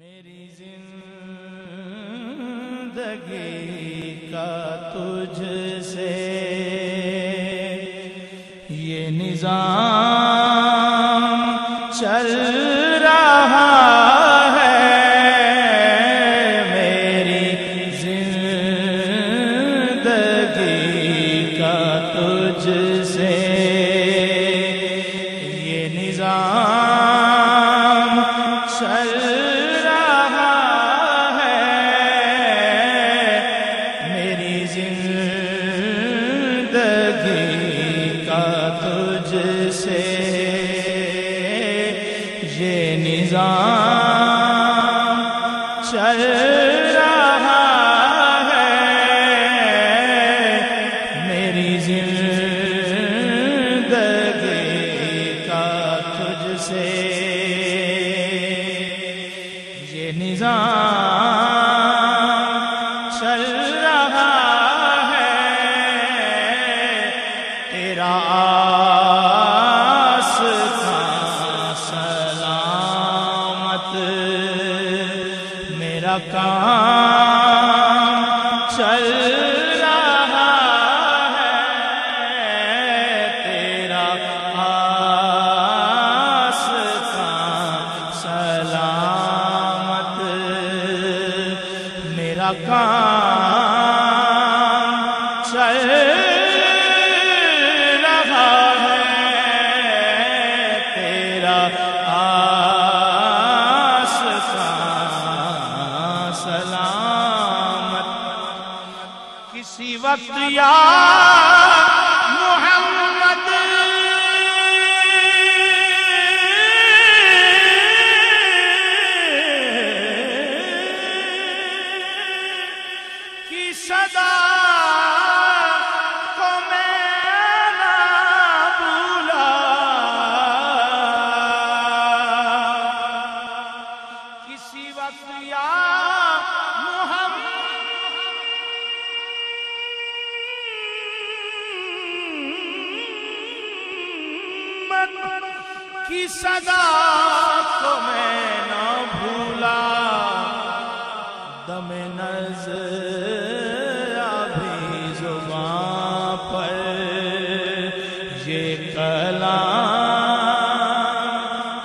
میری زندگی کا تجھ سے یہ نظام چل رہا ہے، میری زندگی کا تجھ سے یہ نظام چل رہا ہے، میری زندگی کا تجھ سے یہ نظام چل رہا ہے، میری زندگی کا تجھ سے یہ نظام چل رہا ہے، تیرا آستاں سلامت، میرا کام چل رہا ہے، تیرا آستاں سلامت، میرا کام چل رہا ہے، تیرا آستاں سلامت۔ کسی وقت یا محمد کی صدا کو میں نہ بھولا، کسی وقت یا محمد کی صدا کو میں نہ بھولا، دم نظر ابھی زباں پر یہ کلام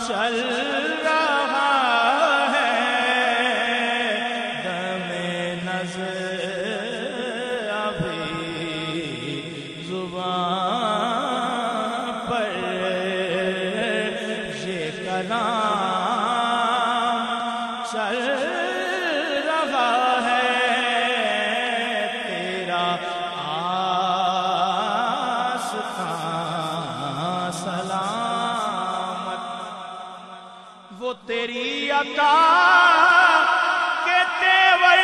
چل رہا ہے، دم نظر ابھی زباں پر یہ کلام چل رہا ہے، تیرا آستاں سلامت۔ وہ تیری عطا کے تیور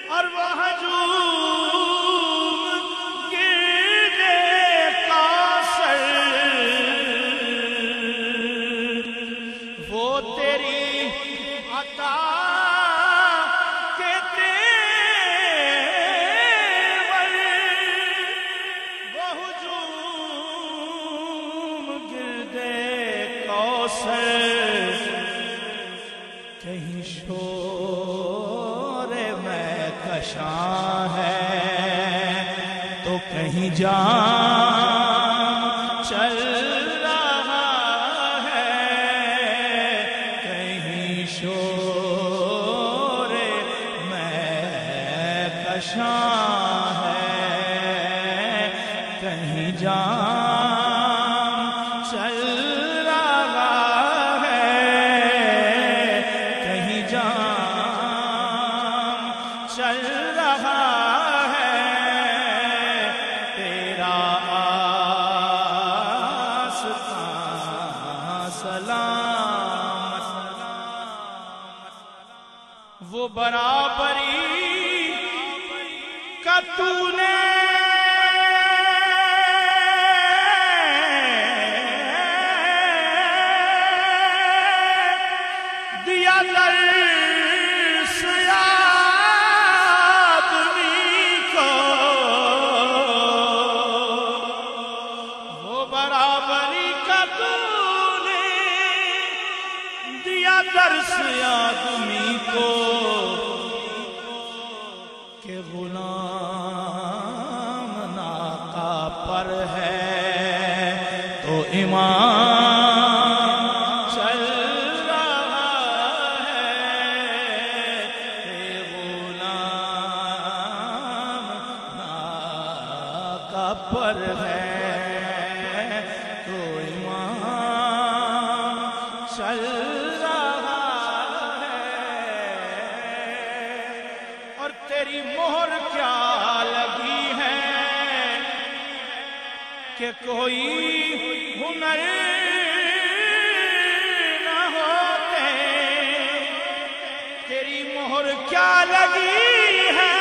اور وہ ہجوم گردے کوثر، وہ تیری عطا کے تیور، وہ ہجوم گردے کوثر، کہیں شور میں کشاں ہے تو کہیں جام چل رہا ہے، کہیں شور میں کشاں ہے، کہیں جام چل رہا ہے، کہیں جام چل رہا ہے، تیرا آستاں سلامت۔ وہ برابری کا تو نے دیا درس آدمی کہ غلام ناقہ پر ہے تو امام چل رہا ہے، غلام ناقہ پر ہے تو امام چل رہا ہے، اور تیری مہر کیا لگی ہے کہ کوئی ہنر نہ ہوتے، تیری مہر کیا لگی ہے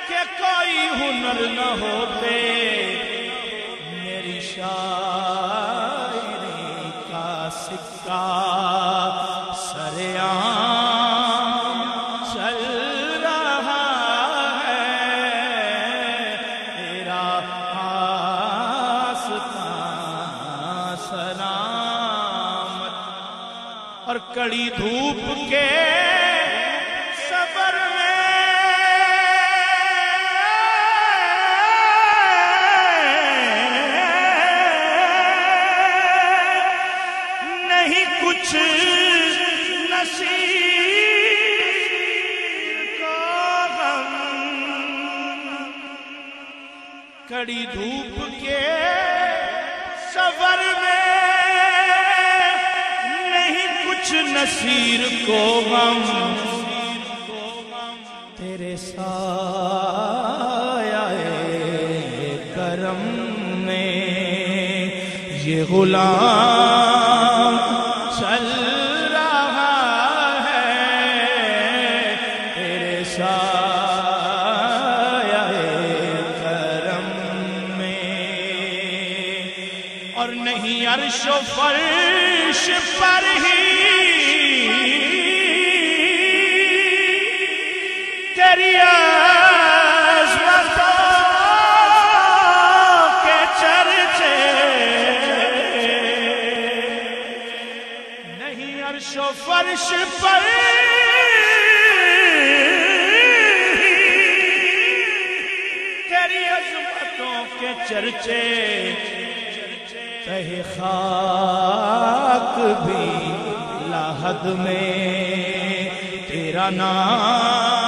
کہ کوئی ہنر نہ ہوتے، میری شاعری کا سکہ سرعام چل رہا ہے، تیرا آستان سلامت، اور کڑی دھوپ کے سفر میں نہیں کچھ نصیب کا غم، کڑی دھوپ کے سفر میں نہیں کچھ نصیر کو غم، تیرے سایہ کرم میں یہ غلام چل رہا ہے، تیرے سایہ کرم میں، اور نہیں عرش و فرش پر ہی تیری عظمتوں کے چرچے، نہیں عرش و فرش پر تیری عظمتوں کے چرچے، تہ خاک بھی لحد میں تیرا نام